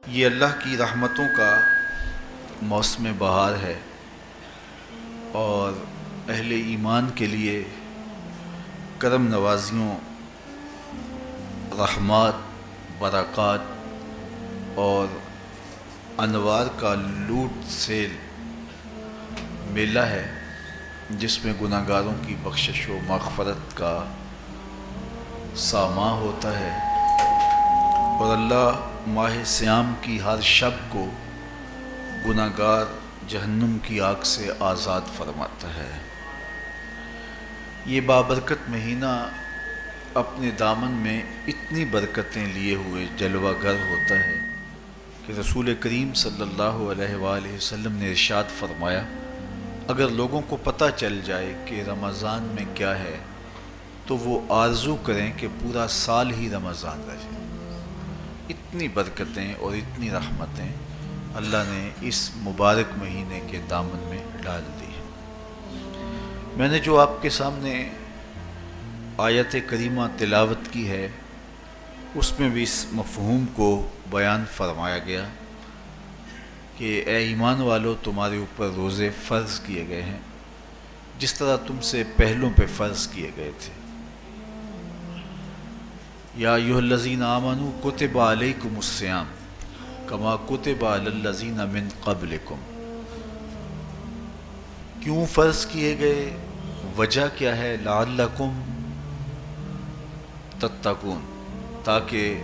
یہ اللہ کی رحمتوں کا موسم بہار ہے اور اہل ایمان کے لیے کرم نوازیوں، رحمات، برکات اور انوار کا لوٹ سیل میلہ ہے، جس میں گناہگاروں کی بخشش و مغفرت کا ساماں ہوتا ہے اور اللہ ماہ سیام کی ہر شب کو گناہگار جہنم کی آگ سے آزاد فرماتا ہے۔ یہ بابرکت مہینہ اپنے دامن میں اتنی برکتیں لیے ہوئے جلوہ گر ہوتا ہے کہ رسول کریم صلی اللہ علیہ وآلہ وسلم نے ارشاد فرمایا، اگر لوگوں کو پتہ چل جائے کہ رمضان میں کیا ہے تو وہ آرزو کریں کہ پورا سال ہی رمضان رہے۔ اتنی برکتیں اور اتنی رحمتیں اللہ نے اس مبارک مہینے کے دامن میں ڈال دی ہیں۔ میں نے جو آپ کے سامنے آیت کریمہ تلاوت کی ہے، اس میں بھی اس مفہوم کو بیان فرمایا گیا کہ اے ایمان والو، تمہارے اوپر روزے فرض کیے گئے ہیں جس طرح تم سے پہلوں پہ فرض کیے گئے تھے۔ یا ایھا الذین آمنوا کتب علیکم الصیام کما کتب علی الذین من قبلکم۔ کیوں فرض کیے گئے؟ وجہ کیا ہے؟ لعلکم تتقون، تاکہ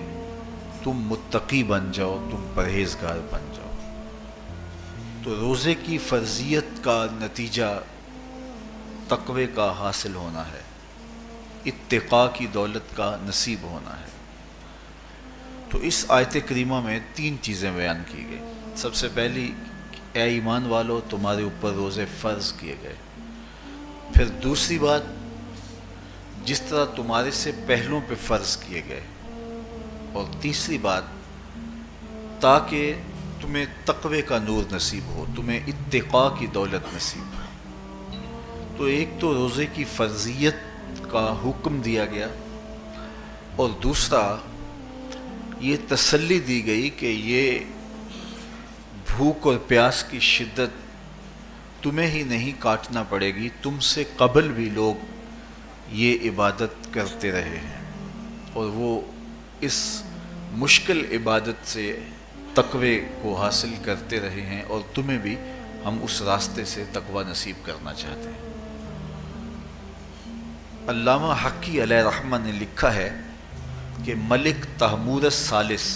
تم متقی بن جاؤ، تم پرہیزگار بن جاؤ۔ تو روزے کی فرضیت کا نتیجہ تقوی کا حاصل ہونا ہے، اتقاء کی دولت کا نصیب ہونا ہے۔ تو اس آیت کریمہ میں تین چیزیں بیان کی گئی۔ سب سے پہلی، اے ایمان والو، تمہارے اوپر روزے فرض کیے گئے۔ پھر دوسری بات، جس طرح تمہارے سے پہلوں پہ فرض کیے گئے۔ اور تیسری بات، تاکہ تمہیں تقوی کا نور نصیب ہو، تمہیں اتقاء کی دولت نصیب ہو۔ تو ایک تو روزے کی فرضیت کا حکم دیا گیا، اور دوسرا یہ تسلی دی گئی کہ یہ بھوک اور پیاس کی شدت تمہیں ہی نہیں کاٹنا پڑے گی، تم سے قبل بھی لوگ یہ عبادت کرتے رہے ہیں اور وہ اس مشکل عبادت سے تقوی کو حاصل کرتے رہے ہیں، اور تمہیں بھی ہم اس راستے سے تقوی نصیب کرنا چاہتے ہیں۔ علامہ حقی علیہ رحمہ نے لکھا ہے کہ ملک تحمور الثالث،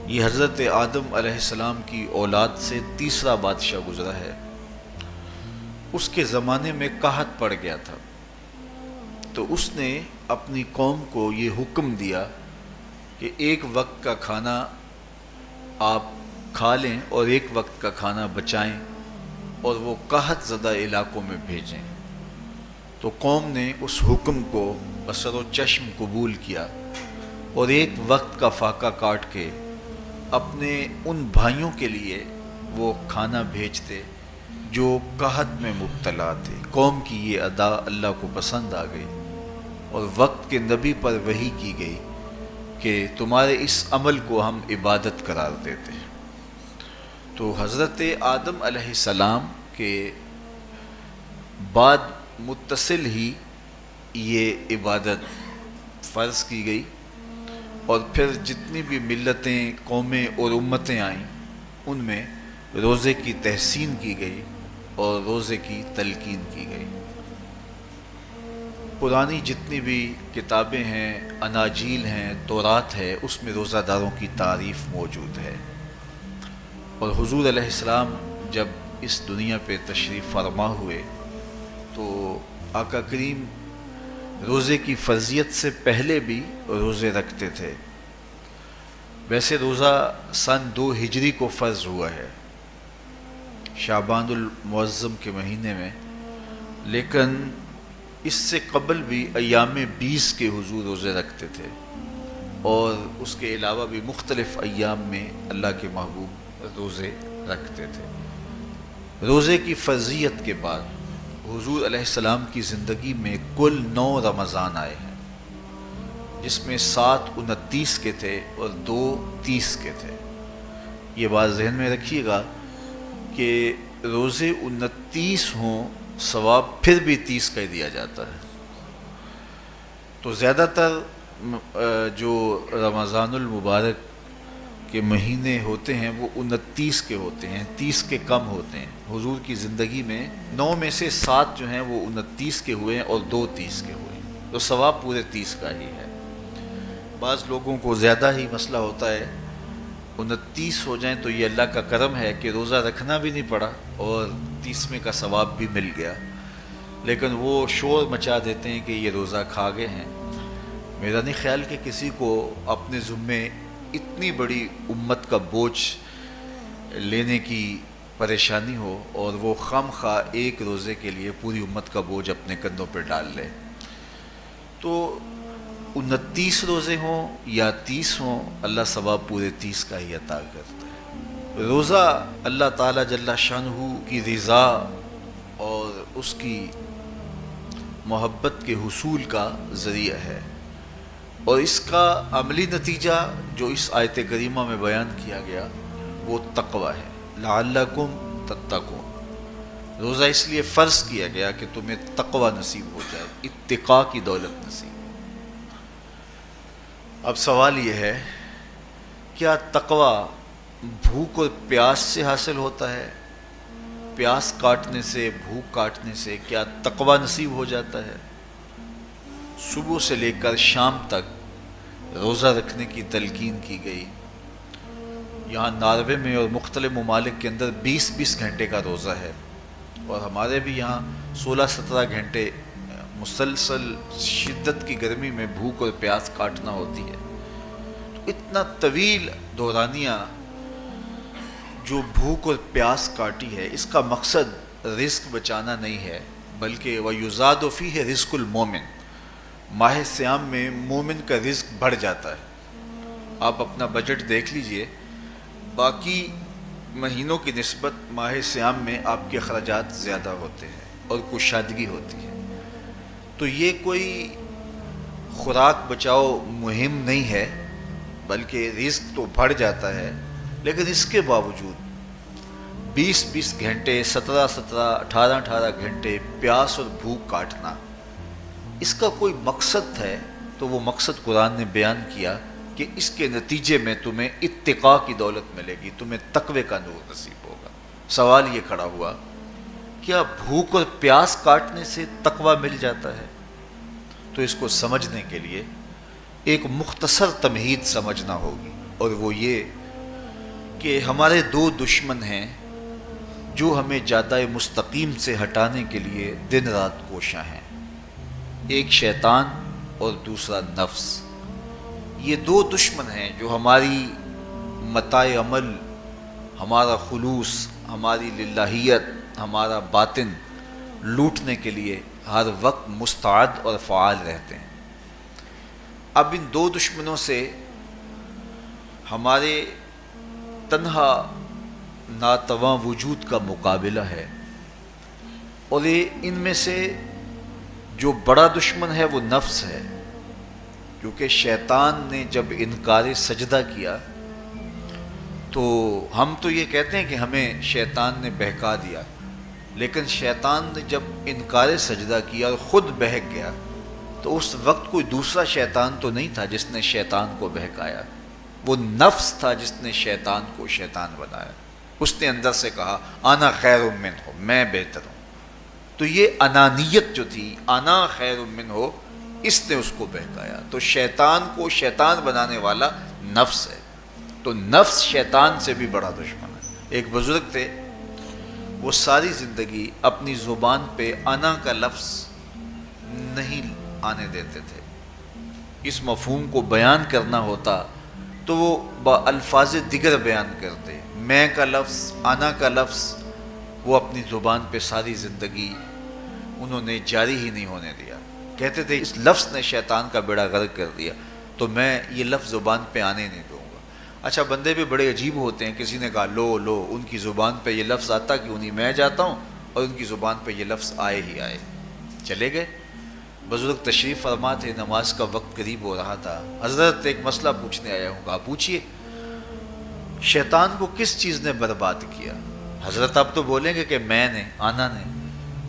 یہ حضرت آدم علیہ السلام کی اولاد سے تیسرا بادشاہ گزرا ہے، اس کے زمانے میں قحط پڑ گیا تھا، تو اس نے اپنی قوم کو یہ حکم دیا کہ ایک وقت کا کھانا آپ کھا لیں اور ایک وقت کا کھانا بچائیں اور وہ قحط زدہ علاقوں میں بھیجیں۔ تو قوم نے اس حکم کو بصر و چشم قبول کیا اور ایک وقت کا فاقہ کاٹ کے اپنے ان بھائیوں کے لیے وہ کھانا بھیجتے جو قحط میں مبتلا تھے۔ قوم کی یہ ادا اللہ کو پسند آ گئی اور وقت کے نبی پر وحی کی گئی کہ تمہارے اس عمل کو ہم عبادت قرار دیتے ہیں۔ تو حضرت آدم علیہ السلام کے بعد متصل ہی یہ عبادت فرض کی گئی، اور پھر جتنی بھی ملتیں، قومیں اور امتیں آئیں، ان میں روزے کی تحسین کی گئی اور روزے کی تلقین کی گئی۔ پرانی جتنی بھی کتابیں ہیں، اناجیل ہیں، تورات ہے، اس میں روزہ داروں کی تعریف موجود ہے۔ اور حضور علیہ السلام جب اس دنیا پہ تشریف فرما ہوئے تو آقا کریم روزے کی فرضیت سے پہلے بھی روزے رکھتے تھے۔ ویسے روزہ سن 2 ہجری کو فرض ہوا ہے، شعبان المعظم کے مہینے میں، لیکن اس سے قبل بھی ایام 20 کے حضور روزے رکھتے تھے، اور اس کے علاوہ بھی مختلف ایام میں اللہ کے محبوب روزے رکھتے تھے۔ روزے کی فرضیت کے بعد حضور علیہ السلام کی زندگی میں کل 9 رمضان آئے ہیں، جس میں 7 29 کے تھے اور 2 30 کے تھے۔ یہ بات ذہن میں رکھیے گا کہ روزے 29 ہوں ثواب پھر بھی 30 کا ہی دیا جاتا ہے. تو زیادہ تر جو رمضان المبارک کے مہینے ہوتے ہیں وہ 29 کے ہوتے ہیں، 30 کے کم ہوتے ہیں. حضور کی زندگی میں 9 میں سے 7 جو ہیں وہ 29 کے ہوئے ہیں اور 2 30 کے ہوئے ہیں، تو ثواب پورے 30 کا ہی ہے. بعض لوگوں کو زیادہ ہی مسئلہ ہوتا ہے، 29 ہو جائیں تو یہ اللہ کا کرم ہے کہ روزہ رکھنا بھی نہیں پڑا اور 30ویں کا ثواب بھی مل گیا، لیکن وہ شور مچا دیتے ہیں کہ یہ روزہ کھا گئے ہیں. میرا نہیں خیال کہ کسی کو اپنے ذمے اتنی بڑی امت کا بوجھ لینے کی پریشانی ہو اور وہ خام خواہ ایک روزے کے لیے پوری امت کا بوجھ اپنے کندھوں پہ ڈال لے. تو 29 روزے ہوں یا 30 ہوں، اللہ ثواب پورے 30 کا ہی عطا کرتا ہے. روزہ اللہ تعالیٰ جل شانہ کی رضا اور اس کی محبت کے حصول کا ذریعہ ہے، اور اس کا عملی نتیجہ جو اس آیت کریمہ میں بیان کیا گیا وہ تقوی ہے. لعلکم تتقون، روزہ اس لیے فرض کیا گیا کہ تمہیں تقوی نصیب ہو جائے، اتقاء کی دولت نصیب. اب سوال یہ ہے، کیا تقوی بھوک اور پیاس سے حاصل ہوتا ہے؟ پیاس کاٹنے سے، بھوک کاٹنے سے کیا تقوی نصیب ہو جاتا ہے؟ صبح سے لے کر شام تک روزہ رکھنے کی تلقین کی گئی. یہاں ناروے میں اور مختلف ممالک کے اندر 20 گھنٹے کا روزہ ہے، اور ہمارے بھی یہاں 16-17 گھنٹے مسلسل شدت کی گرمی میں بھوک اور پیاس کاٹنا ہوتی ہے. تو اتنا طویل دورانیہ جو بھوک اور پیاس کاٹی ہے، اس کا مقصد رزق بچانا نہیں ہے، بلکہ وَيُزَادُ فِيهِ رِزْقُ الْمُؤْمِنِ، ماہ سیام میں مومن کا رزق بڑھ جاتا ہے. آپ اپنا بجٹ دیکھ لیجئے، باقی مہینوں کی نسبت ماہ سیام میں آپ کے اخراجات زیادہ ہوتے ہیں اور کشادگی ہوتی ہے. تو یہ کوئی خوراک بچاؤ مہم نہیں ہے، بلکہ رزق تو بڑھ جاتا ہے، لیکن اس کے باوجود 20 گھنٹے، 17 18 گھنٹے پیاس اور بھوک کاٹنا، اس کا کوئی مقصد ہے تو وہ مقصد قرآن نے بیان کیا کہ اس کے نتیجے میں تمہیں اتقاء کی دولت ملے گی، تمہیں تقوی کا نور نصیب ہوگا. سوال یہ کھڑا ہوا، کیا بھوک اور پیاس کاٹنے سے تقوی مل جاتا ہے؟ تو اس کو سمجھنے کے لیے ایک مختصر تمہید سمجھنا ہوگی، اور وہ یہ کہ ہمارے 2 دشمن ہیں جو ہمیں جادہ مستقیم سے ہٹانے کے لیے دن رات کوشاں ہیں. ایک شیطان اور دوسرا نفس. یہ 2 دشمن ہیں جو ہماری متاع عمل، ہمارا خلوص، ہماری للہیت، ہمارا باطن لوٹنے کے لیے ہر وقت مستعد اور فعال رہتے ہیں. اب ان 2 دشمنوں سے ہمارے تنہا ناتواں وجود کا مقابلہ ہے، اور ان میں سے جو بڑا دشمن ہے وہ نفس ہے، کیونکہ شیطان نے جب انکار سجدہ کیا تو ہم تو یہ کہتے ہیں کہ ہمیں شیطان نے بہکا دیا، لیکن شیطان نے جب انکار سجدہ کیا اور خود بہک گیا تو اس وقت کوئی دوسرا شیطان تو نہیں تھا جس نے شیطان کو بہکایا، وہ نفس تھا جس نے شیطان کو شیطان بنایا. اس نے اندر سے کہا انا خیر منہ، میں بہتر ہوں. تو یہ انانیت جو تھی، انا خیر منہ، اس نے اس کو بہکایا. تو شیطان کو شیطان بنانے والا نفس ہے، تو نفس شیطان سے بھی بڑا دشمن ہے. ایک بزرگ تھے، وہ ساری زندگی اپنی زبان پہ انا کا لفظ نہیں آنے دیتے تھے. اس مفہوم کو بیان کرنا ہوتا تو وہ با الفاظ دیگر بیان کرتے. میں کا لفظ، انا کا لفظ وہ اپنی زبان پہ ساری زندگی انہوں نے جاری ہی نہیں ہونے دیا. کہتے تھے اس لفظ نے شیطان کا بیڑا غرق کر دیا، تو میں یہ لفظ زبان پہ آنے نہیں دوں گا. اچھا، بندے بھی بڑے عجیب ہوتے ہیں. کسی نے کہا لو لو، ان کی زبان پہ یہ لفظ آتا کیوں نہیں، میں جاتا ہوں اور ان کی زبان پہ یہ لفظ آئے ہی آئے. چلے گئے. بزرگ تشریف فرما تھے، نماز کا وقت قریب ہو رہا تھا. حضرت ایک مسئلہ پوچھنے آیا ہوں. کہا پوچھیے. شیطان کو کس چیز نے برباد کیا؟ حضرت آپ تو بولیں گے کہ میں نے، آنا نے،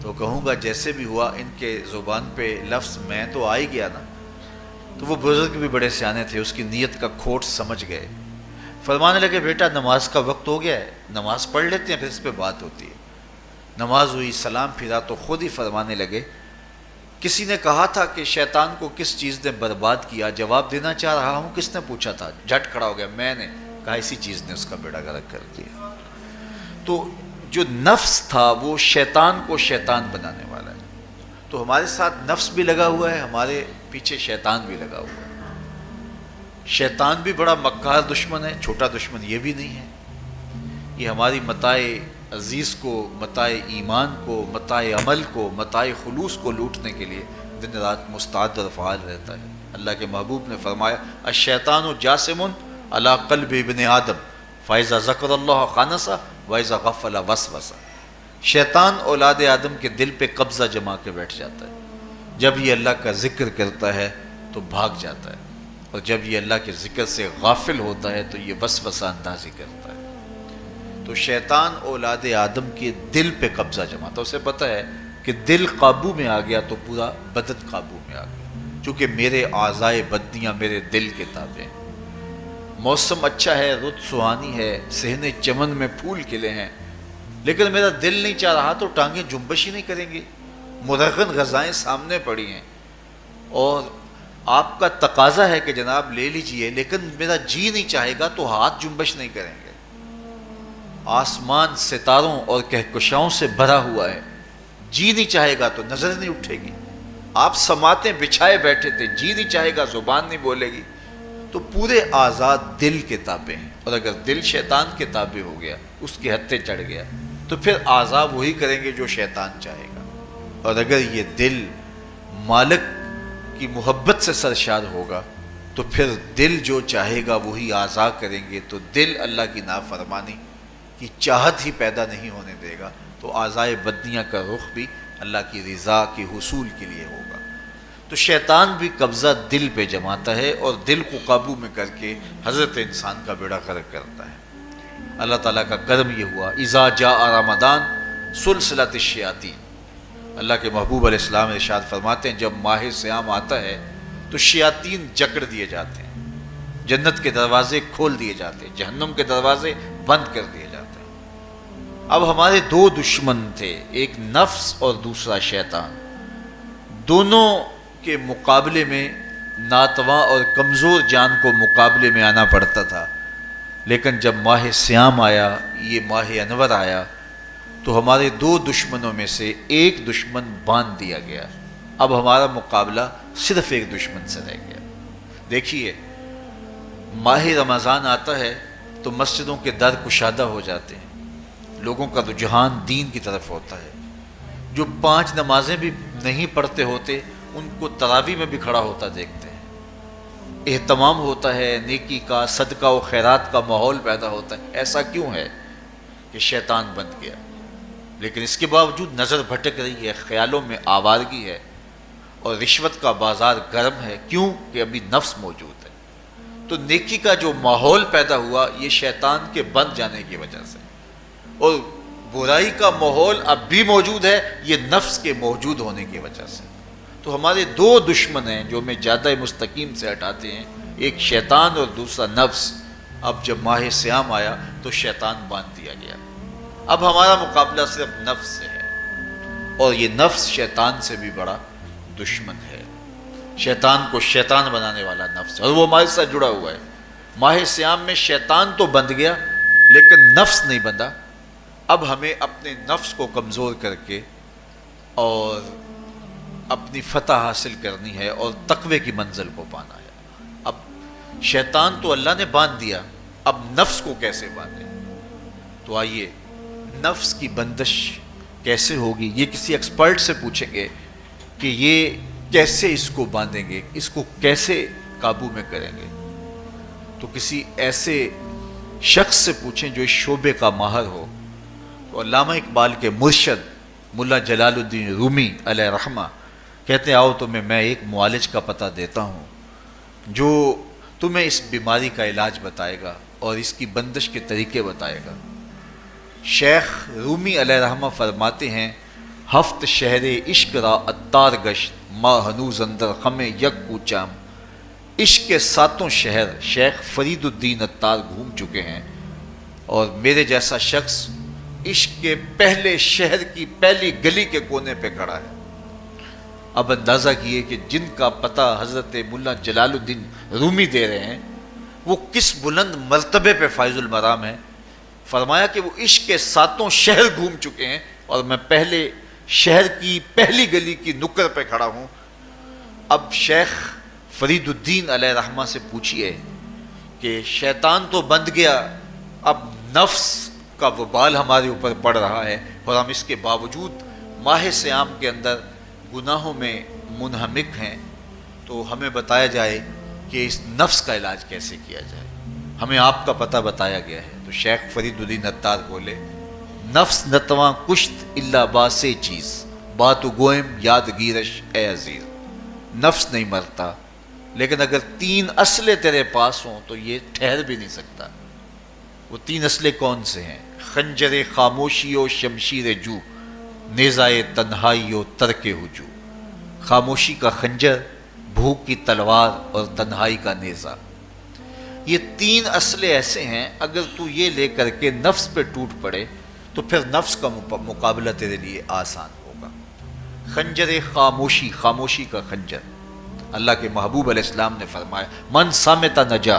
تو کہوں گا جیسے بھی ہوا ان کے زبان پہ لفظ میں تو آ ہی گیا نا۔ تو وہ بزرگ بھی بڑے سیانے تھے، اس کی نیت کا کھوٹ سمجھ گئے، فرمانے لگے بیٹا نماز کا وقت ہو گیا ہے، نماز پڑھ لیتے ہیں پھر اس پہ بات ہوتی ہے۔ نماز ہوئی، سلام پھرا تو خود ہی فرمانے لگے کسی نے کہا تھا کہ شیطان کو کس چیز نے برباد کیا، جواب دینا چاہ رہا ہوں کس نے پوچھا تھا، جھٹ کھڑا ہو گیا، میں نے کہا اسی چیز نے اس کا بیڑا غرق کر دیا۔ تو جو نفس تھا وہ شیطان کو شیطان بنانے والا ہے، تو ہمارے ساتھ نفس بھی لگا ہوا ہے، ہمارے پیچھے شیطان بھی لگا ہوا ہے۔ شیطان بھی بڑا مکار دشمن ہے، چھوٹا دشمن یہ بھی نہیں ہے۔ یہ ہماری متاع عزیز کو، متاع ایمان کو، متاع عمل کو، متاع خلوص کو لوٹنے کے لیے دن رات مستعد اور فعال رہتا ہے۔ اللہ کے محبوب نے فرمایا الشیطان جاسم علی قلب ابن آدم فاذا ذکر اللہ خانسہ واذا غفل وسوسہ۔ شیطان اولاد آدم کے دل پہ قبضہ جما کے بیٹھ جاتا ہے، جب یہ اللہ کا ذکر کرتا ہے تو بھاگ جاتا ہے، اور جب یہ اللہ کے ذکر سے غافل ہوتا ہے تو یہ وسوسہ اندازی کرتا ہے۔ تو شیطان اولاد آدم کے دل پہ قبضہ جماتا، اسے پتہ ہے کہ دل قابو میں آ گیا تو پورا بدن قابو میں آ گیا، چونکہ میرے اعضائے بدنیاں میرے دل کے تابع ہیں۔ موسم اچھا ہے، رت سہانی ہے، صحن چمن میں پھول کھلے ہیں، لیکن میرا دل نہیں چاہ رہا تو ٹانگیں جنبش ہی نہیں کریں گی۔ مرغن غذائیں سامنے پڑی ہیں اور آپ کا تقاضا ہے کہ جناب لے لیجئے، لیکن میرا جی نہیں چاہے گا تو ہاتھ جنبش نہیں کریں گے۔ آسمان ستاروں اور کہکشاؤں سے بھرا ہوا ہے، جی نہیں چاہے گا تو نظر نہیں اٹھے گی۔ آپ سماعتیں بچھائے بیٹھے تھے، جی نہیں چاہے گا زبان نہیں بولے گی۔ تو پورے آزاد دل کے تابع ہیں، اور اگر دل شیطان کے تابع ہو گیا، اس کے ہتھے چڑھ گیا، تو پھر اعضاء وہی کریں گے جو شیطان چاہے گا۔ اور اگر یہ دل مالک کی محبت سے سرشار ہوگا تو پھر دل جو چاہے گا وہی اعضاء کریں گے، تو دل اللہ کی نافرمانی کی چاہت ہی پیدا نہیں ہونے دے گا، تو اعضائے بدنیاں کا رخ بھی اللہ کی رضا کے حصول کے لیے ہوگا۔ تو شیطان بھی قبضہ دل پہ جماتا ہے اور دل کو قابو میں کر کے حضرت انسان کا بیڑا غرق کرتا ہے۔ اللہ تعالیٰ کا کرم یہ ہوا اذا جاء رمضان سلسلۃ الشیاطین، اللہ کے محبوب علیہ السلام ارشاد فرماتے ہیں جب ماہ صیام آتا ہے تو شیاطین جکڑ دیے جاتے ہیں، جنت کے دروازے کھول دیے جاتے ہیں، جہنم کے دروازے بند کر دیے جاتے ہیں۔ اب ہمارے دو دشمن تھے، ایک نفس اور دوسرا شیطان، دونوں کے مقابلے میں ناتواں اور کمزور جان کو مقابلے میں آنا پڑتا تھا، لیکن جب ماہ صیام آیا، یہ ماہ انور آیا، تو ہمارے دو دشمنوں میں سے ایک دشمن باندھ دیا گیا۔ اب ہمارا مقابلہ صرف ایک دشمن سے رہ گیا۔ دیکھیے ماہ رمضان آتا ہے تو مسجدوں کے در کشادہ ہو جاتے ہیں، لوگوں کا رجحان دین کی طرف ہوتا ہے۔ جو 5 نمازیں بھی نہیں پڑھتے ہوتے ان کو تراویح میں بھی کھڑا ہوتا دیکھتے ہیں، اہتمام ہوتا ہے، نیکی کا، صدقہ و خیرات کا ماحول پیدا ہوتا ہے۔ ایسا کیوں ہے کہ شیطان بند گیا، لیکن اس کے باوجود نظر بھٹک رہی ہے، خیالوں میں آوارگی ہے، اور رشوت کا بازار گرم ہے۔ کیوں کہ ابھی نفس موجود ہے۔ تو نیکی کا جو ماحول پیدا ہوا یہ شیطان کے بند جانے کی وجہ سے، اور برائی کا ماحول اب بھی موجود ہے یہ نفس کے موجود ہونے کی وجہ سے۔ تو ہمارے دو دشمن ہیں جو ہمیں جادہ مستقیم سے ہٹاتے ہیں، ایک شیطان اور دوسرا نفس۔ اب جب ماہ صیام آیا تو شیطان باندھ دیا گیا، اب ہمارا مقابلہ صرف نفس سے ہے، اور یہ نفس شیطان سے بھی بڑا دشمن ہے۔ شیطان کو شیطان بنانے والا نفس، اور وہ ہمارے ساتھ جڑا ہوا ہے۔ ماہ صیام میں شیطان تو بند گیا لیکن نفس نہیں بندھا۔ اب ہمیں اپنے نفس کو کمزور کر کے اور اپنی فتح حاصل کرنی ہے اور تقوی کی منزل کو پانا ہے۔ اب شیطان تو اللہ نے باندھ دیا، اب نفس کو کیسے باندھیں؟ تو آئیے نفس کی بندش کیسے ہوگی یہ کسی ایکسپرٹ سے پوچھیں گے کہ یہ کیسے اس کو باندھیں گے، اس کو کیسے قابو میں کریں گے۔ تو کسی ایسے شخص سے پوچھیں جو اس شعبے کا ماہر ہو۔ تو علامہ اقبال کے مرشد ملا جلال الدین رومی علیہ رحمہ کہتے ہیں آؤ تمہیں میں ایک معالج کا پتہ دیتا ہوں جو تمہیں اس بیماری کا علاج بتائے گا اور اس کی بندش کے طریقے بتائے گا۔ شیخ رومی علیہ رحمہ فرماتے ہیں ہفت شہر عشق را اتار گشت ما ہنوز اندر خم یک کوچام۔ عشق کے 7 شہر شیخ فرید الدین اتار گھوم چکے ہیں، اور میرے جیسا شخص عشق کے پہلے شہر کی پہلی گلی کے کونے پہ کھڑا ہے۔ اب اندازہ کیے کہ جن کا پتہ حضرت ملا جلال الدین رومی دے رہے ہیں وہ کس بلند مرتبے پہ فائز المرام ہے۔ فرمایا کہ وہ عشق کے 7 شہر گھوم چکے ہیں اور میں پہلے شہر کی پہلی گلی کی نکر پہ کھڑا ہوں۔ اب شیخ فرید الدین علیہ رحمہ سے پوچھئے کہ شیطان تو بند گیا، اب نفس کا وبال ہمارے اوپر پڑ رہا ہے اور ہم اس کے باوجود ماہ صیام کے اندر گناہوں میں منہمک ہیں، تو ہمیں بتایا جائے کہ اس نفس کا علاج کیسے کیا جائے۔ ہمیں آپ کا پتہ بتایا گیا ہے۔ تو شیخ فرید الدین اتار بولے نفس نتواں کشت الا باسے چیز بات گوئم یاد گیرش اے عزیز۔ نفس نہیں مرتا، لیکن اگر 3 اسلحے تیرے پاس ہوں تو یہ ٹھہر بھی نہیں سکتا۔ وہ 3 اسلحے کون سے ہیں؟ خنجر خاموشی و شمشیر جو، نیزائے تنہائی و ترک ہجو۔ خاموشی کا خنجر، بھوک کی تلوار اور تنہائی کا نیزہ، یہ 3 اسلحے ایسے ہیں اگر تو یہ لے کر کے نفس پہ ٹوٹ پڑے تو پھر نفس کا مقابلہ تیرے لیے آسان ہوگا۔ خنجر خاموشی، خاموشی کا خنجر، اللہ کے محبوب علیہ السلام نے فرمایا من صامت نجا،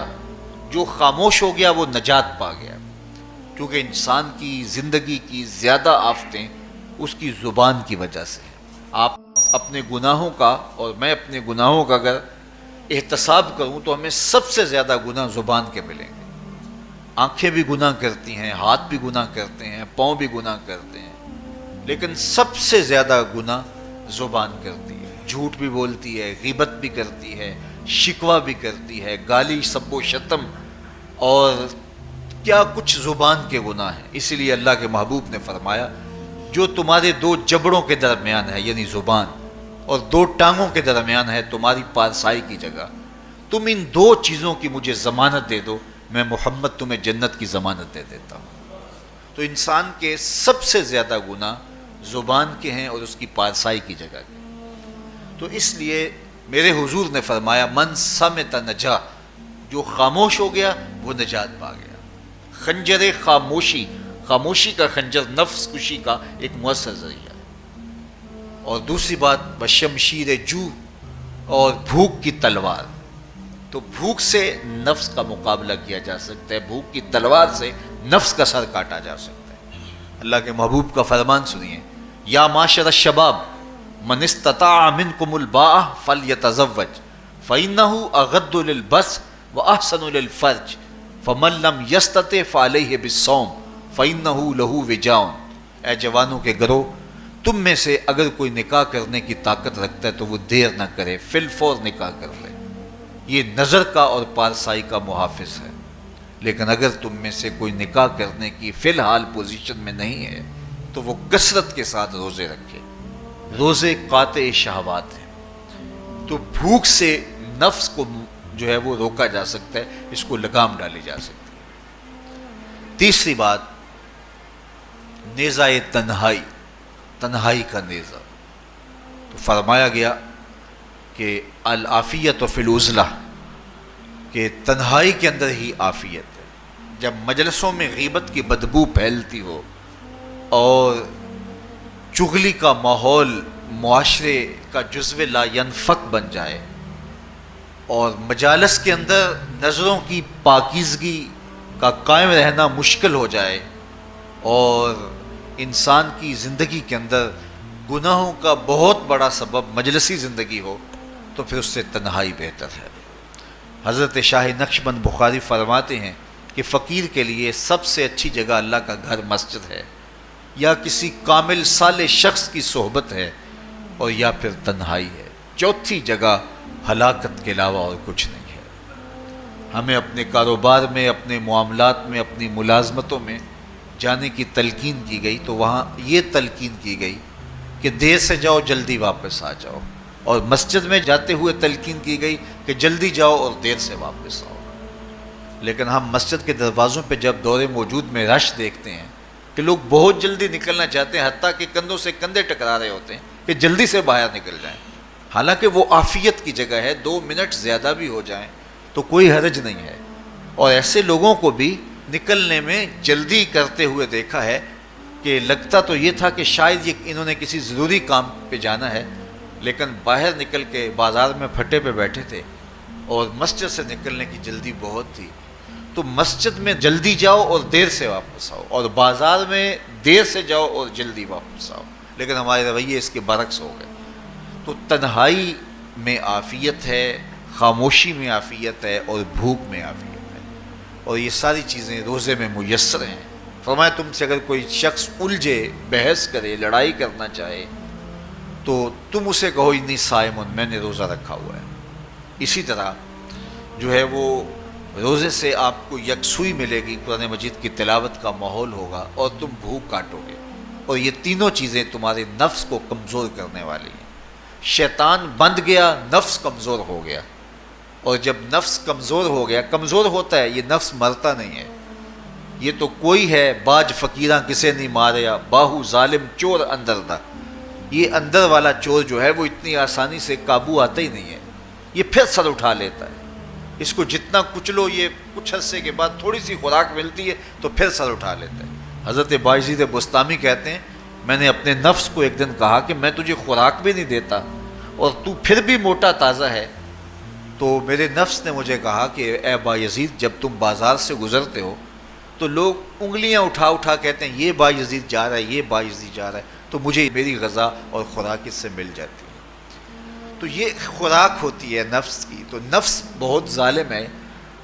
جو خاموش ہو گیا وہ نجات پا گیا، کیونکہ انسان کی زندگی کی زیادہ آفتیں اس کی زبان کی وجہ سے ہیں۔ آپ اپنے گناہوں کا اور میں اپنے گناہوں کا اگر احتساب کروں تو ہمیں سب سے زیادہ گناہ زبان کے ملیں گے۔ آنکھیں بھی گناہ کرتی ہیں، ہاتھ بھی گناہ کرتے ہیں، پاؤں بھی گناہ کرتے ہیں، لیکن سب سے زیادہ گناہ زبان کرتی ہے۔ جھوٹ بھی بولتی ہے، غیبت بھی کرتی ہے، شکوہ بھی کرتی ہے، گالی سب و شتم اور کیا کچھ زبان کے گناہ ہیں۔ اسی لیے اللہ کے محبوب نے فرمایا جو تمہارے 2 جبڑوں کے درمیان ہے یعنی زبان اور 2 ٹانگوں کے درمیان ہے تمہاری پارسائی کی جگہ، تم ان 2 چیزوں کی مجھے ضمانت دے دو، میں محمد تمہیں جنت کی ضمانت دے دیتا ہوں۔ تو انسان کے سب سے زیادہ گناہ زبان کے ہیں اور اس کی پارسائی کی جگہ کے۔ تو اس لیے میرے حضور نے فرمایا من صمت نجا، جو خاموش ہو گیا وہ نجات پا گیا۔ خنجر خاموشی، خاموشی کا خنجر نفس کشی کا ایک مؤثر ذریعہ ہے۔ اور دوسری بات بشمشیر جو، اور بھوک کی تلوار، تو بھوک سے نفس کا مقابلہ کیا جا سکتا ہے، بھوک کی تلوار سے نفس کا سر کاٹا جا سکتا ہے۔ اللہ کے محبوب کا فرمان سنیے یا معاشر الشباب من استطاع منکم الباء فلیتزوج فإنہ اغض للبصر واحسن للفرج فمن لم یستطع فعلیہ بالصوم فإنہ لہ وجاء۔ اے جوانوں کے گروہ، تم میں سے اگر کوئی نکاح کرنے کی طاقت رکھتا ہے تو وہ دیر نہ کرے، فی الفور نکاح کر لے، یہ نظر کا اور پارسائی کا محافظ ہے۔ لیکن اگر تم میں سے کوئی نکاح کرنے کی فی الحال پوزیشن میں نہیں ہے تو وہ کثرت کے ساتھ روزے رکھے۔ روزے قاطع شہوات ہیں، تو بھوک سے نفس کو جو ہے وہ روکا جا سکتا ہے، اس کو لگام ڈالی جا سکتی ہے۔ تیسری بات نیزہ تنہائی، تنہائی کا نیزہ، تو فرمایا گیا کہ العافیت فی العزلہ، کہ تنہائی کے اندر ہی عافیت ہے۔ جب مجلسوں میں غیبت کی بدبو پھیلتی ہو اور چغلی کا ماحول معاشرے کا جزو لا ینفک بن جائے اور مجالس کے اندر نظروں کی پاکیزگی کا قائم رہنا مشکل ہو جائے اور انسان کی زندگی کے اندر گناہوں کا بہت بڑا سبب مجلسی زندگی ہو تو پھر اس سے تنہائی بہتر ہے۔ حضرت شاہ نقشبند بخاری فرماتے ہیں کہ فقیر کے لیے سب سے اچھی جگہ اللہ کا گھر مسجد ہے، یا کسی کامل صالح شخص کی صحبت ہے، اور یا پھر تنہائی ہے۔ چوتھی جگہ ہلاکت کے علاوہ اور کچھ نہیں ہے۔ ہمیں اپنے کاروبار میں، اپنے معاملات میں، اپنی ملازمتوں میں جانے کی تلقین کی گئی تو وہاں یہ تلقین کی گئی کہ دیر سے جاؤ جلدی واپس آ جاؤ، اور مسجد میں جاتے ہوئے تلقین کی گئی کہ جلدی جاؤ اور دیر سے واپس آؤ۔ لیکن ہم مسجد کے دروازوں پہ جب دور موجود میں رش دیکھتے ہیں کہ لوگ بہت جلدی نکلنا چاہتے ہیں، حتیٰ کہ کندھوں سے کندھے ٹکرا رہے ہوتے ہیں کہ جلدی سے باہر نکل جائیں، حالانکہ وہ عافیت کی جگہ ہے، 2 منٹ زیادہ بھی ہو جائیں تو کوئی حرج نہیں ہے۔ اور ایسے لوگوں کو بھی نکلنے میں جلدی کرتے ہوئے دیکھا ہے کہ لگتا تو یہ تھا کہ شاید انہوں نے کسی ضروری کام پہ جانا ہے، لیکن باہر نکل کے بازار میں پھٹے پہ بیٹھے تھے اور مسجد سے نکلنے کی جلدی بہت تھی۔ تو مسجد میں جلدی جاؤ اور دیر سے واپس آؤ، اور بازار میں دیر سے جاؤ اور جلدی واپس آؤ، لیکن ہمارے رویے اس کے برعکس ہو گئے۔ تو تنہائی میں عافیت ہے، خاموشی میں عافیت ہے، اور بھوک میں عافیت ہے، اور یہ ساری چیزیں روزے میں میسر ہیں۔ فرمایا تم سے اگر کوئی شخص الجھے، بحث کرے، لڑائی کرنا چاہے تو تم اسے کہو انی صائم، میں نے روزہ رکھا ہوا ہے۔ اسی طرح جو ہے وہ روزے سے آپ کو یکسوئی ملے گی، قرآن مجید کی تلاوت کا ماحول ہوگا، اور تم بھوک کاٹو گے، اور یہ تینوں چیزیں تمہارے نفس کو کمزور کرنے والی ہیں۔ شیطان بند گیا، نفس کمزور ہو گیا، اور جب نفس کمزور ہو گیا، کمزور ہوتا ہے، یہ نفس مرتا نہیں ہے۔ یہ تو کوئی ہے باج فقیراں کسے نہیں ماریا، باہو ظالم چور اندر دا، یہ اندر والا چور جو ہے وہ اتنی آسانی سے قابو آتا ہی نہیں ہے، یہ پھر سر اٹھا لیتا ہے۔ اس کو جتنا کچلو، یہ کچھ عرصے کے بعد تھوڑی سی خوراک ملتی ہے تو پھر سر اٹھا لیتا ہے۔ حضرت بایزید بستامی کہتے ہیں میں نے اپنے نفس کو ایک دن کہا کہ میں تجھے خوراک بھی نہیں دیتا اور تو پھر بھی موٹا تازہ ہے، تو میرے نفس نے مجھے کہا کہ اے بایزید جب تم بازار سے گزرتے ہو تو لوگ انگلیاں اٹھا اٹھا کہتے ہیں یہ بایزید جا رہا ہے، یہ بایزید جا رہا ہے، تو مجھے میری غذا اور خوراک اس سے مل جاتی ہے۔ تو یہ خوراک ہوتی ہے نفس کی۔ تو نفس بہت ظالم ہے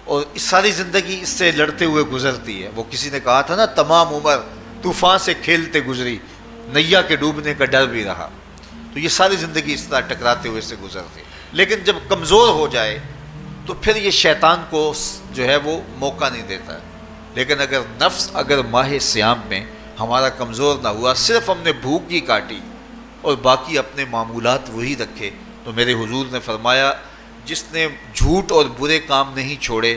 اور ساری زندگی اس سے لڑتے ہوئے گزرتی ہے۔ وہ کسی نے کہا تھا نا تمام عمر طوفان سے کھیلتے گزری، نیا کے ڈوبنے کا ڈر بھی رہا۔ تو یہ ساری زندگی اس طرح ٹکراتے ہوئے سے گزرتی ہے، لیکن جب کمزور ہو جائے تو پھر یہ شیطان کو جو ہے وہ موقع نہیں دیتا ہے۔ لیکن اگر نفس اگر ماہ صیام میں ہمارا کمزور نہ ہوا، صرف ہم نے بھوک ہی کاٹی اور باقی اپنے معمولات وہی رکھے، تو میرے حضور نے فرمایا جس نے جھوٹ اور برے کام نہیں چھوڑے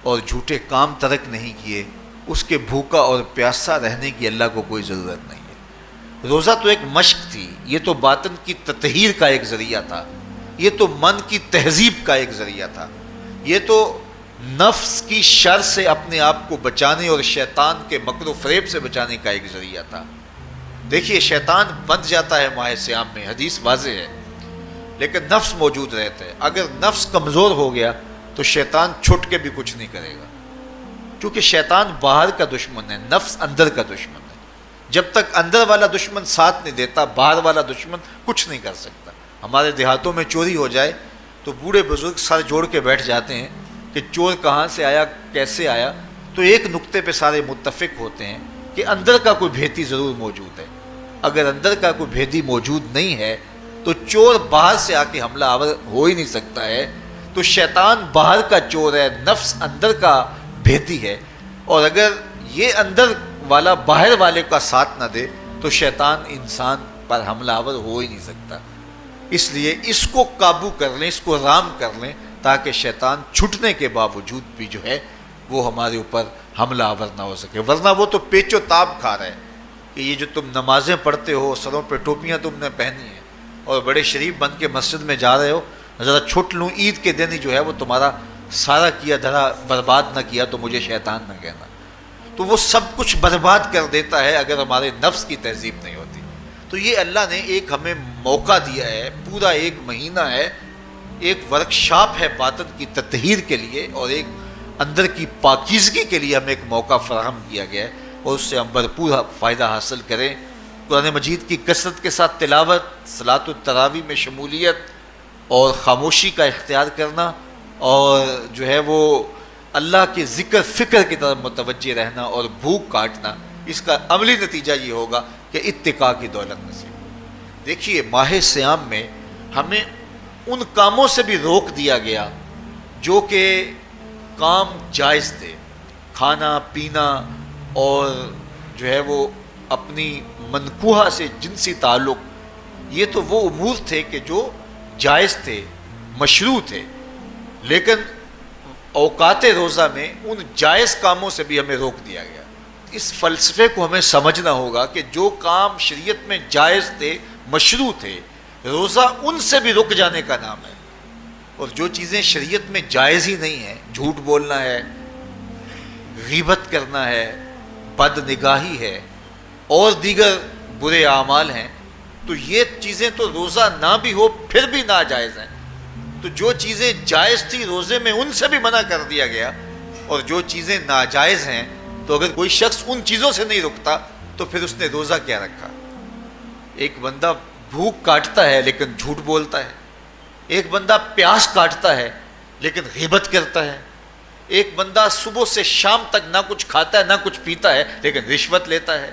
اور جھوٹے کام ترک نہیں کیے، اس کے بھوکا اور پیاسا رہنے کی اللہ کو کوئی ضرورت نہیں ہے۔ روزہ تو ایک مشق تھی، یہ تو باطن کی تطہیر کا ایک ذریعہ تھا، یہ تو من کی تہذیب کا ایک ذریعہ تھا، یہ تو نفس کی شر سے اپنے آپ کو بچانے اور شیطان کے مکر و فریب سے بچانے کا ایک ذریعہ تھا۔ دیکھیے شیطان بند جاتا ہے ماہ صیام میں، حدیث واضح ہے، لیکن نفس موجود رہتا ہے۔ اگر نفس کمزور ہو گیا تو شیطان چھٹ کے بھی کچھ نہیں کرے گا، کیونکہ شیطان باہر کا دشمن ہے، نفس اندر کا دشمن ہے۔ جب تک اندر والا دشمن ساتھ نہیں دیتا، باہر والا دشمن کچھ نہیں کر سکتا۔ ہمارے دیہاتوں میں چوری ہو جائے تو بوڑھے بزرگ سر جوڑ کے بیٹھ جاتے ہیں کہ چور کہاں سے آیا، کیسے آیا، تو ایک نقطے پہ سارے متفق ہوتے ہیں کہ اندر کا کوئی بھیتی ضرور موجود ہے۔ اگر اندر کا کوئی بھیتی موجود نہیں ہے تو چور باہر سے آ کے حملہ آور ہو ہی نہیں سکتا ہے۔ تو شیطان باہر کا چور ہے، نفس اندر کا بھیتی ہے، اور اگر یہ اندر والا باہر والے کا ساتھ نہ دے تو شیطان انسان پر حملہ آور ہو ہی نہیں سکتا۔ اس لیے اس کو قابو کر لیں، اس کو رام کر لیں، تاکہ شیطان چھٹنے کے باوجود بھی جو ہے وہ ہمارے اوپر حملہ آور نہ ہو سکے۔ ورنہ وہ تو پیچ و تاب کھا رہا ہے کہ یہ جو تم نمازیں پڑھتے ہو، سروں پہ ٹوپیاں تم نے پہنی ہیں اور بڑے شریف بن کے مسجد میں جا رہے ہو، ذرا چھٹ لوں عید کے دن ہی جو ہے وہ تمہارا سارا کیا دھرا برباد نہ کیا تو مجھے شیطان نہ کہنا۔ تو وہ سب کچھ برباد کر دیتا ہے اگر ہمارے نفس کی تہذیب نہیں ہوتی۔ تو یہ اللہ نے ایک ہمیں موقع دیا ہے، پورا 1 مہینہ ہے، ایک ورکشاپ ہے باطن کی تطہیر کے لیے اور ایک اندر کی پاکیزگی کے لیے ہمیں ایک موقع فراہم کیا گیا ہے، اور اس سے ہم بھرپور فائدہ حاصل کریں۔ قرآن مجید کی کثرت کے ساتھ تلاوت، صلاۃ التراویح میں شمولیت اور خاموشی کا اختیار کرنا، اور جو ہے وہ اللہ کے ذکر فکر کی طرف متوجہ رہنا اور بھوک کاٹنا، اس کا عملی نتیجہ یہ ہوگا کہ اتقاء کی دولت نصیب۔ دیکھیے ماہ صیام میں ہمیں ان کاموں سے بھی روک دیا گیا جو کہ کام جائز تھے، کھانا پینا اور جو ہے وہ اپنی منکوحہ سے جنسی تعلق، یہ تو وہ امور تھے کہ جو جائز تھے، مشروع تھے، لیکن اوقات روزہ میں ان جائز کاموں سے بھی ہمیں روک دیا گیا۔ اس فلسفے کو ہمیں سمجھنا ہوگا کہ جو کام شریعت میں جائز تھے، مشروع تھے، روزہ ان سے بھی رک جانے کا نام ہے، اور جو چیزیں شریعت میں جائز ہی نہیں ہیں، جھوٹ بولنا ہے، غیبت کرنا ہے، بد نگاہی ہے اور دیگر برے اعمال ہیں، تو یہ چیزیں تو روزہ نہ بھی ہو پھر بھی ناجائز ہیں۔ تو جو چیزیں جائز تھی روزے میں ان سے بھی منع کر دیا گیا، اور جو چیزیں ناجائز ہیں تو اگر کوئی شخص ان چیزوں سے نہیں رکتا تو پھر اس نے روزہ کیا رکھا؟ ایک بندہ بھوک کاٹتا ہے لیکن جھوٹ بولتا ہے، ایک بندہ پیاس کاٹتا ہے لیکن غیبت کرتا ہے، ایک بندہ صبح سے شام تک نہ کچھ کھاتا ہے نہ کچھ پیتا ہے لیکن رشوت لیتا ہے،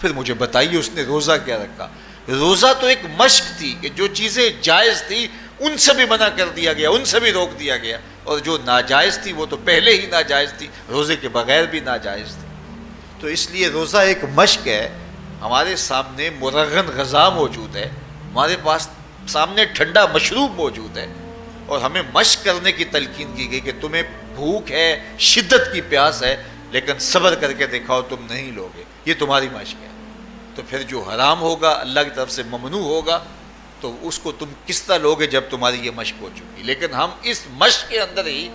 پھر مجھے بتائیے اس نے روزہ کیا رکھا؟ روزہ تو ایک مشق تھی کہ جو چیزیں جائز تھی ان سے بھی منع کر دیا گیا، ان سے بھی روک دیا گیا، اور جو ناجائز تھی وہ تو پہلے ہی ناجائز تھی، روزے کے بغیر بھی ناجائز تھی۔ تو اس لیے روزہ ایک مشق ہے۔ ہمارے سامنے مرغن غذا موجود ہے، ہمارے پاس سامنے ٹھنڈا مشروب موجود ہے، اور ہمیں مشق کرنے کی تلقین کی گئی کہ تمہیں بھوک ہے، شدت کی پیاس ہے، لیکن صبر کر کے دکھاؤ تم نہیں لوگے، یہ تمہاری مشق ہے۔ تو پھر جو حرام ہوگا، اللہ کی طرف سے ممنوع ہوگا، تو اس کو تم کس طرح لوگے جب تمہاری یہ مشق ہو چکی؟ لیکن ہم اس مشق کے اندر ہی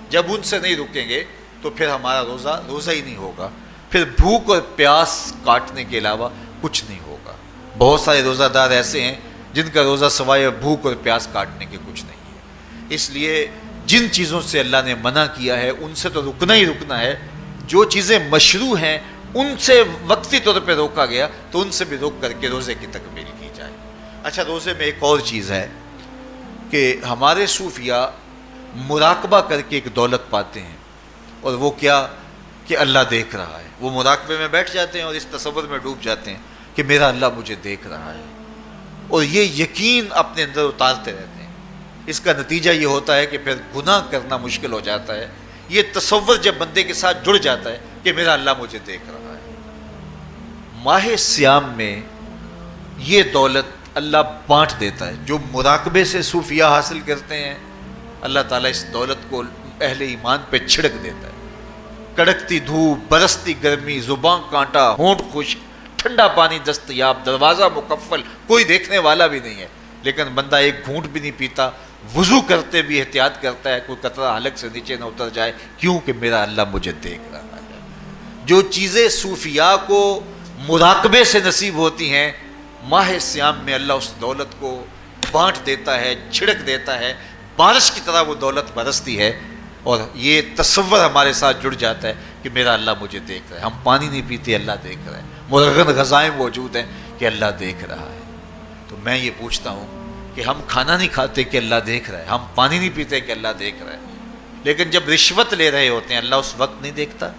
جب ان سے نہیں رکیں گے تو پھر ہمارا روزہ ہی نہیں ہوگا، پھر بھوک اور پیاس کاٹنے کے علاوہ کچھ نہیں ہوگا۔ بہت سارے روزہ دار ایسے ہیں جن کا روزہ سوائے بھوک اور پیاس کاٹنے کے کچھ نہیں ہے۔ اس لیے جن چیزوں سے اللہ نے منع کیا ہے ان سے تو رکنا ہی رکنا ہے، جو چیزیں مشروع ہیں ان سے وقتی طور پہ روکا گیا تو ان سے بھی روک کر کے روزے کی تکمیل کی جائے۔ اچھا، روزے میں ایک اور چیز ہے کہ ہمارے صوفیاء مراقبہ کر کے ایک دولت پاتے ہیں، اور وہ کیا کہ اللہ دیکھ رہا ہے۔ وہ مراقبے میں بیٹھ جاتے ہیں اور اس تصور میں ڈوب جاتے ہیں کہ میرا اللہ مجھے دیکھ رہا ہے، اور یہ یقین اپنے اندر اتارتے رہتے ہیں۔ اس کا نتیجہ یہ ہوتا ہے کہ پھر گناہ کرنا مشکل ہو جاتا ہے۔ یہ تصور جب بندے کے ساتھ جڑ جاتا ہے کہ میرا اللہ مجھے دیکھ رہا ہے۔ ماہ سیام میں یہ دولت اللہ بانٹ دیتا ہے۔ جو مراقبے سے صوفیاء حاصل کرتے ہیں، اللہ تعالیٰ اس دولت کو اہل ایمان پہ چھڑک دیتا ہے۔ کڑکتی دھوپ، برستی گرمی، زبان کانٹا، ہونٹ خشک، ٹھنڈا پانی دستیاب، دروازہ مقفل، کوئی دیکھنے والا بھی نہیں ہے، لیکن بندہ ایک گھونٹ بھی نہیں پیتا، وضو کرتے بھی احتیاط کرتا ہے کوئی قطرہ حلق سے نیچے نہ اتر جائے، کیوں کہ میرا اللہ مجھے دیکھ رہا ہے۔ جو چیزیں صوفیاء کو مراقبے سے نصیب ہوتی ہیں، ماہ سیام میں اللہ اس دولت کو بانٹ دیتا ہے، چھڑک دیتا ہے، بارش کی طرح وہ دولت برستی ہے، اور یہ تصور ہمارے ساتھ جڑ جاتا ہے کہ میرا اللہ مجھے دیکھ رہا ہے۔ ہم پانی نہیں پیتے، اللہ دیکھ رہا ہے، مرغن غذائیں موجود ہیں کہ اللہ دیکھ رہا ہے۔ تو میں یہ پوچھتا ہوں کہ ہم کھانا نہیں کھاتے کہ اللہ دیکھ رہا ہے، ہم پانی نہیں پیتے کہ اللہ دیکھ رہا ہے، لیکن جب رشوت لے رہے ہوتے ہیں اللہ اس وقت نہیں دیکھتا؟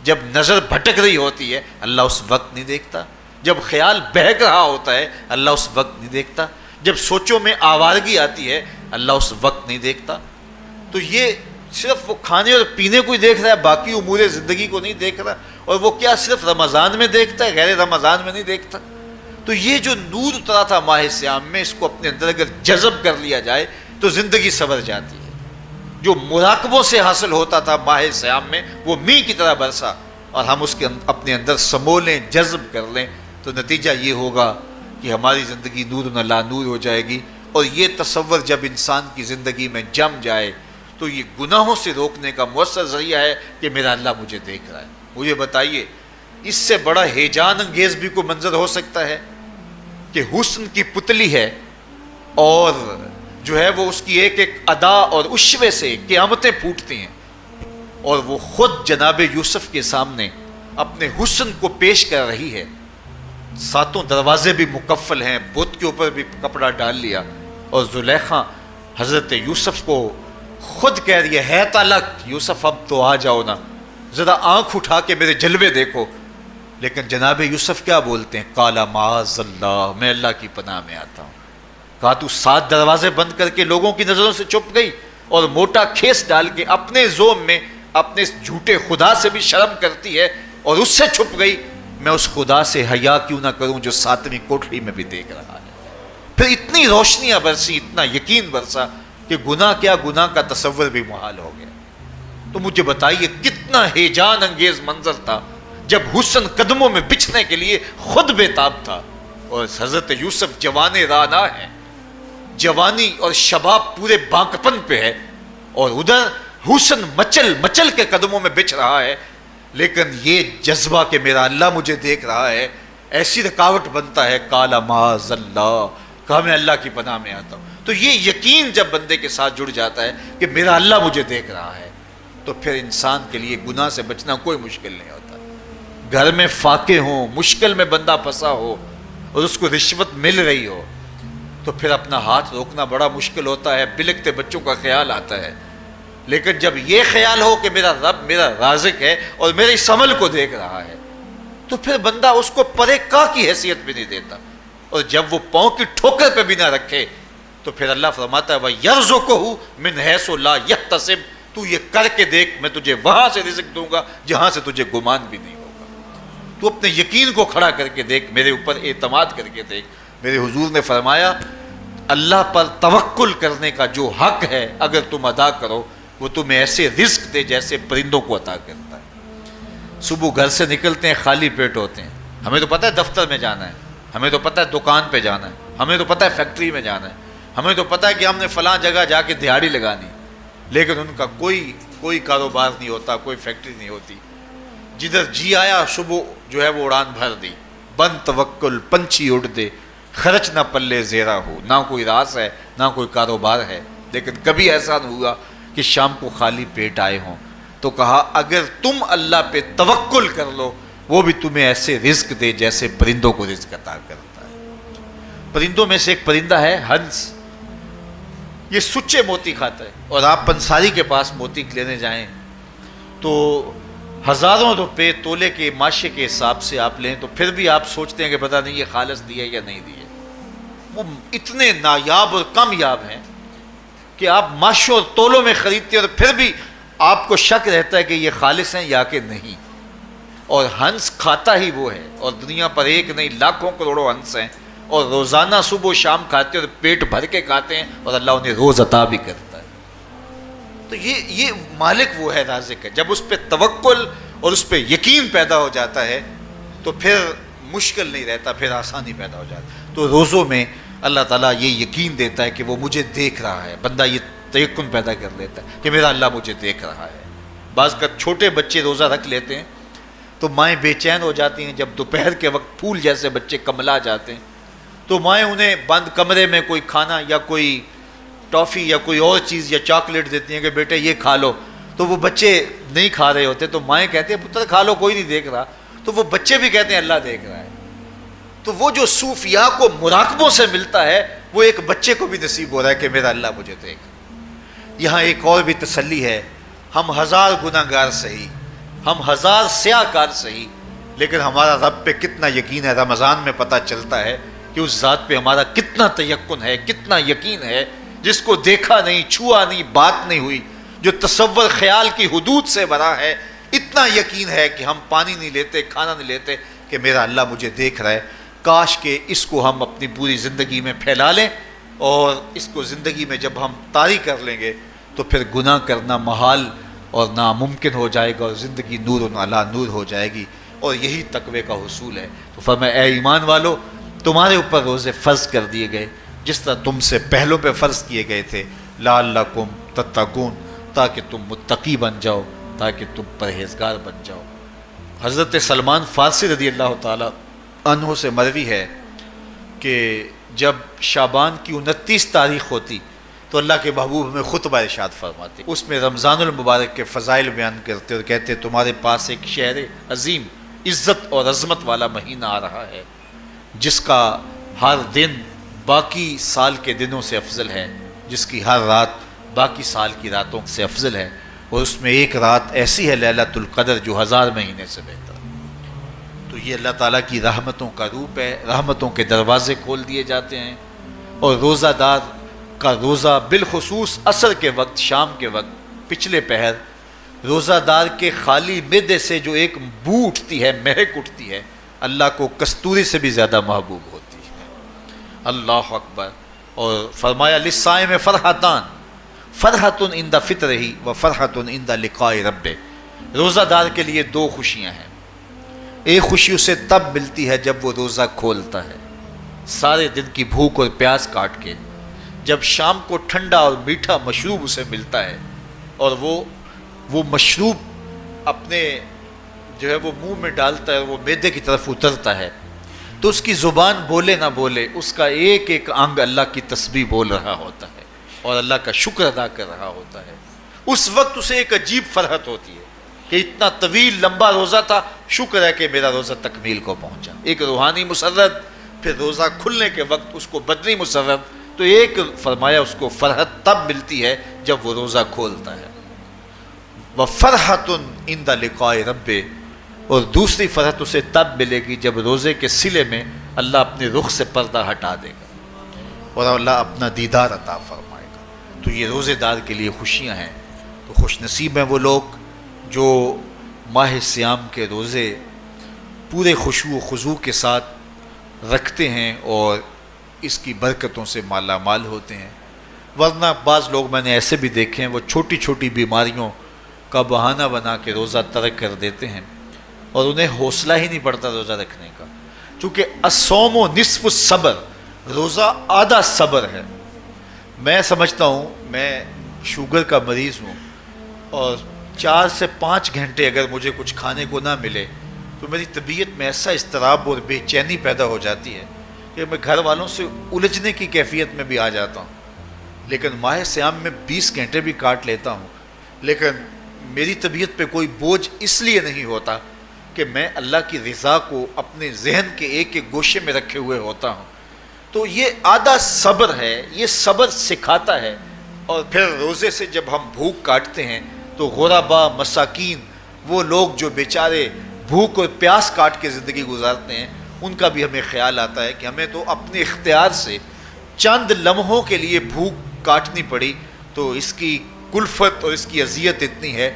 جب نظر بھٹک رہی ہوتی ہے اللہ اس وقت نہیں دیکھتا؟ جب خیال بہک رہا ہوتا ہے اللہ اس وقت نہیں دیکھتا؟ جب سوچوں میں آوارگی آتی ہے اللہ اس وقت نہیں دیکھتا؟ تو یہ صرف وہ کھانے اور پینے کو ہی دیکھ رہا ہے، باقی امور زندگی کو نہیں دیکھ رہا، اور وہ کیا صرف رمضان میں دیکھتا ہے، غیر رمضان میں نہیں دیکھتا؟ تو یہ جو نور اترا تھا ماہ سیام میں، اس کو اپنے اندر اگر جذب کر لیا جائے تو زندگی سنور جاتی ہے۔ جو مراقبوں سے حاصل ہوتا تھا ماہ سیام میں، وہ میںہ کی طرح برسا، اور ہم اس کے اپنے اندر سمولیں، جذب کر لیں، تو نتیجہ یہ ہوگا کہ ہماری زندگی نور نہ لا نور ہو جائے گی۔ اور یہ تصور جب انسان کی زندگی میں جم جائے تو یہ گناہوں سے روکنے کا مؤثر ذریعہ ہے کہ میرا اللہ مجھے دیکھ رہا ہے۔ مجھے بتائیے اس سے بڑا ہیجان انگیز بھی کوئی منظر ہو سکتا ہے کہ حسن کی پتلی ہے، اور جو ہے وہ اس کی ایک ایک ادا اور اشوے سے قیامتیں پھوٹتی ہیں، اور وہ خود جناب یوسف کے سامنے اپنے حسن کو پیش کر رہی ہے، ساتوں دروازے بھی مکفل ہیں، بت کے اوپر بھی کپڑا ڈال لیا، اور زلیخا حضرت یوسف کو خود کہہ رہی ہے تالک یوسف اب تو آ جاؤ نا، ذرا آنکھ اٹھا کے میرے جلوے دیکھو۔ لیکن جناب یوسف کیا بولتے ہیں؟ قال معاذ اللہ، میں اللہ کی پناہ میں آتا ہوں۔ کہا تو 7 دروازے بند کر کے لوگوں کی نظروں سے چھپ گئی، اور موٹا کھیس ڈال کے اپنے زوم میں اپنے جھوٹے خدا سے بھی شرم کرتی ہے اور اس سے چھپ گئی، میں اس خدا سے حیا کیوں نہ کروں جو 7ویں کوٹھری میں بھی دیکھ رہا ہے۔ پھر اتنی روشنیاں برسی، اتنا یقین برسا کہ گناہ کیا، گناہ کا تصور بھی محال ہو گیا۔ تو مجھے بتائیے کتنا ہیجان انگیز منظر تھا جب حسن قدموں میں بچھنے کے لیے خود بےتاب تھا، اور حضرت یوسف جوان رانا ہے، جوانی اور شباب پورے بانکپن پہ ہے، اور ادھر حسن مچل مچل کے قدموں میں بچھ رہا ہے، لیکن یہ جذبہ کہ میرا اللہ مجھے دیکھ رہا ہے ایسی رکاوٹ بنتا ہے، قال معاذ اللہ، کہا میں اللہ کی پناہ میں آتا ہوں۔ تو یہ یقین جب بندے کے ساتھ جڑ جاتا ہے کہ میرا اللہ مجھے دیکھ رہا ہے، تو پھر انسان کے لیے گناہ سے بچنا کوئی مشکل نہیں ہوتا۔ گھر میں فاقے ہوں، مشکل میں بندہ پھنسا ہو اور اس کو رشوت مل رہی ہو، تو پھر اپنا ہاتھ روکنا بڑا مشکل ہوتا ہے، بلکتے بچوں کا خیال آتا ہے۔ لیکن جب یہ خیال ہو کہ میرا رب میرا رازق ہے اور میرے اس عمل کو دیکھ رہا ہے، تو پھر بندہ اس کو پرے کا کی حیثیت بھی نہیں دیتا، اور جب وہ پاؤں کی ٹھوکر پہ بھی نہ رکھے تو پھر اللہ فرماتا ہے وَيَرْزُقْهُ مِنْ حَيْثُ لَا يَحْتَسِبُ، تو یہ کر کے دیکھ میں تجھے وہاں سے رزق دوں گا جہاں سے تجھے گمان بھی نہیں ہوگا۔ تو اپنے یقین کو کھڑا کر کے دیکھ، میرے اوپر اعتماد کر کے دیکھ۔ میرے حضور نے فرمایا اللہ پر توکل کرنے کا جو حق ہے اگر تم ادا کرو، وہ تمہیں ایسے رزق دے جیسے پرندوں کو عطا کرتا ہے۔ صبح گھر سے نکلتے ہیں خالی پیٹ ہوتے ہیں، ہمیں تو پتہ ہے دفتر میں جانا ہے، ہمیں تو پتہ ہے دکان پہ جانا ہے، ہمیں تو پتہ ہے فیکٹری میں جانا ہے، ہمیں تو پتہ ہے کہ ہم نے فلاں جگہ جا کے دہاڑی لگانی، لیکن ان کا کوئی کاروبار نہیں ہوتا، کوئی فیکٹری نہیں ہوتی۔ جدھر جی آیا صبح جو ہے وہ اڑان بھر دی، بند توکل پنچھی اڑ دے، خرچ نہ پلے زیرہ ہو، نہ کوئی راس ہے نہ کوئی کاروبار ہے، لیکن کبھی ایسا نہ ہوا کہ شام کو خالی پیٹ آئے ہوں۔ تو کہا اگر تم اللہ پہ توکل کر لو، وہ بھی تمہیں ایسے رزق دے جیسے پرندوں کو رزق عطا کرتا ہے۔ پرندوں میں سے ایک پرندہ ہے ہنس، یہ سچے موتی کھاتا ہے، اور آپ پنساری کے پاس موتی لینے جائیں تو ہزاروں روپے تولے کے ماشے کے حساب سے آپ لیں تو پھر بھی آپ سوچتے ہیں کہ پتہ نہیں یہ خالص دیے یا نہیں دیے۔ وہ اتنے نایاب اور کامیاب ہیں کہ آپ ماشوں اور تولوں میں خریدتے ہیں اور پھر بھی آپ کو شک رہتا ہے کہ یہ خالص ہیں یا کہ نہیں۔ اور ہنس کھاتا ہی وہ ہے، اور دنیا پر ایک نہیں لاکھوں کروڑوں ہنس ہیں، اور روزانہ صبح و شام کھاتے ہیں اور پیٹ بھر کے کھاتے ہیں، اور اللہ انہیں روز عطا بھی کرتا ہے۔ تو یہ مالک وہ ہے، رازق ہے۔ جب اس پہ توکل اور اس پہ یقین پیدا ہو جاتا ہے تو پھر مشکل نہیں رہتا، پھر آسانی پیدا ہو جاتا ہے۔ تو روزوں میں اللہ تعالیٰ یہ یقین دیتا ہے کہ وہ مجھے دیکھ رہا ہے، بندہ یہ تیقن پیدا کر لیتا ہے کہ میرا اللہ مجھے دیکھ رہا ہے۔ بعض کا چھوٹے بچے روزہ رکھ لیتے ہیں تو مائیں بے چین ہو جاتی ہیں، جب دوپہر کے وقت پھول جیسے بچے کملا جاتے ہیں تو مائیں انہیں بند کمرے میں کوئی کھانا یا کوئی ٹافی یا کوئی اور چیز یا چاکلیٹ دیتی ہیں کہ بیٹے یہ کھا لو، تو وہ بچے نہیں کھا رہے ہوتے تو مائیں کہتے ہیں پتر کھا لو کوئی نہیں دیکھ رہا، تو وہ بچے بھی کہتے ہیں اللہ دیکھ رہا ہے۔ تو وہ جو صوفیاء کو مراقبوں سے ملتا ہے وہ ایک بچے کو بھی نصیب ہو رہا ہے کہ میرا اللہ مجھے دیکھ۔ یہاں ایک اور بھی تسلی ہے، ہم ہزار گناہ گار سہی، ہم ہزار سیاہ کار سہی، لیکن ہمارا رب پہ کتنا یقین ہے رمضان میں پتہ چلتا ہے کہ اس ذات پہ ہمارا کتنا تیقن ہے، کتنا یقین ہے، جس کو دیکھا نہیں، چھوا نہیں، بات نہیں ہوئی، جو تصور خیال کی حدود سے بھرا ہے، اتنا یقین ہے کہ ہم پانی نہیں لیتے، کھانا نہیں لیتے کہ میرا اللہ مجھے دیکھ رہا ہے۔ کاش کہ اس کو ہم اپنی پوری زندگی میں پھیلا لیں، اور اس کو زندگی میں جب ہم طاری کر لیں گے تو پھر گناہ کرنا محال اور ناممکن ہو جائے گا، اور زندگی نور علی نور ہو جائے گی، اور یہی تقوی کا حصول ہے۔ تو فرمایا اے ایمان والو، تمہارے اوپر روزے فرض کر دیے گئے جس طرح تم سے پہلوں پہ فرض کیے گئے تھے، لعلکم تتقون، تاکہ تم متقی بن جاؤ، تاکہ تم پرہیزگار بن جاؤ۔ حضرت سلمان فارسی رضی اللہ تعالی عنہ سے مروی ہے کہ جب شعبان کی 29 تاریخ ہوتی تو اللہ کے محبوب ہمیں خطبہ ارشاد فرماتے، اس میں رمضان المبارک کے فضائل بیان کرتے اور کہتے تمہارے پاس ایک شہر عظیم عزت اور عظمت والا مہینہ آ رہا ہے، جس کا ہر دن باقی سال کے دنوں سے افضل ہے، جس کی ہر رات باقی سال کی راتوں سے افضل ہے، اور اس میں ایک رات ایسی ہے لیلۃ القدر جو 1000 مہینے سے بہتر۔ تو یہ اللہ تعالیٰ کی رحمتوں کا روپ ہے، رحمتوں کے دروازے کھول دیے جاتے ہیں، اور روزہ دار کا روزہ بالخصوص عصر کے وقت، شام کے وقت، پچھلے پہر، روزہ دار کے خالی معدے سے جو ایک بو اٹھتی ہے، مہک اٹھتی ہے، اللہ کو کستوری سے بھی زیادہ محبوب ہوتی ہے۔ اللہ اکبر۔ اور فرمایا للصائم فرحتان، فرحۃ عند فطرہ و فرحۃ عند لقاء رب. روزہ دار کے لیے دو خوشیاں ہیں. ایک خوشی اسے تب ملتی ہے جب وہ روزہ کھولتا ہے سارے دن کی بھوک اور پیاس کاٹ کے، جب شام کو ٹھنڈا اور میٹھا مشروب اسے ملتا ہے اور وہ مشروب اپنے جو ہے وہ منہ میں ڈالتا ہے، وہ معدے کی طرف اترتا ہے، تو اس کی زبان بولے نہ بولے اس کا ایک ایک انگ اللہ کی تسبیح بول رہا ہوتا ہے اور اللہ کا شکر ادا کر رہا ہوتا ہے. اس وقت اسے ایک عجیب فرحت ہوتی ہے کہ اتنا طویل لمبا روزہ تھا، شکر ہے کہ میرا روزہ تکمیل کو پہنچا. ایک روحانی مسرت، پھر روزہ کھلنے کے وقت اس کو بدنی مسرت. تو ایک فرمایا اس کو فرحت تب ملتی ہے جب وہ روزہ کھولتا ہے. وَفَرْحَةٌ عِنْدَ لِقَاءِ رَبِّ، اور دوسری فرحت اسے تب ملے گی جب روزے کے صلے میں اللہ اپنے رخ سے پردہ ہٹا دے گا اور اللہ اپنا دیدار عطا فرمائے گا. تو یہ روزے دار کے لیے خوشیاں ہیں. تو خوش نصیب ہیں وہ لوگ جو ماہ صیام کے روزے پورے خشوع و خضوع کے ساتھ رکھتے ہیں اور اس کی برکتوں سے مالا مال ہوتے ہیں. ورنہ بعض لوگ میں نے ایسے بھی دیکھے ہیں وہ چھوٹی چھوٹی بیماریوں کا بہانہ بنا کے روزہ ترک کر دیتے ہیں اور انہیں حوصلہ ہی نہیں پڑتا روزہ رکھنے کا. چونکہ الصوم نصف الصبر، روزہ آدھا صبر ہے. میں سمجھتا ہوں، میں شوگر کا مریض ہوں اور 4 سے 5 گھنٹے اگر مجھے کچھ کھانے کو نہ ملے تو میری طبیعت میں ایسا اضطراب اور بے چینی پیدا ہو جاتی ہے کہ میں گھر والوں سے الجھنے کی کیفیت میں بھی آ جاتا ہوں. لیکن ماہ صیام میں 20 گھنٹے بھی کاٹ لیتا ہوں، لیکن میری طبیعت پہ کوئی بوجھ اس لیے نہیں ہوتا کہ میں اللہ کی رضا کو اپنے ذہن کے ایک ایک گوشے میں رکھے ہوئے ہوتا ہوں. تو یہ آدھا صبر ہے، یہ صبر سکھاتا ہے. اور پھر روزے سے جب ہم بھوک کاٹتے ہیں تو غربا، مساکین، وہ لوگ جو بیچارے بھوک اور پیاس کاٹ کے زندگی گزارتے ہیں، ان کا بھی ہمیں خیال آتا ہے کہ ہمیں تو اپنے اختیار سے چند لمحوں کے لیے بھوک کاٹنی پڑی تو اس کی کلفت اور اس کی اذیت اتنی ہے.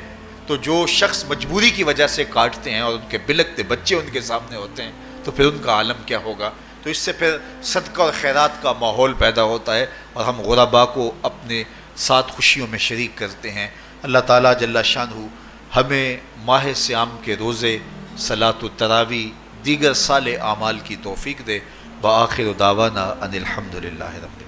تو جو شخص مجبوری کی وجہ سے کاٹتے ہیں اور ان کے بلکتے بچے ان کے سامنے ہوتے ہیں تو پھر ان کا عالم کیا ہوگا. تو اس سے پھر صدقہ اور خیرات کا ماحول پیدا ہوتا ہے اور ہم غربا کو اپنے ساتھ خوشیوں میں شریک کرتے ہیں. اللہ تعالیٰ جل شانہ ہمیں ماہ صیام کے روزے، صلاۃ التراویح، دیگر صالح اعمال کی توفیق دے. وآخر دعوانا ان الحمد للہ رب العالمین.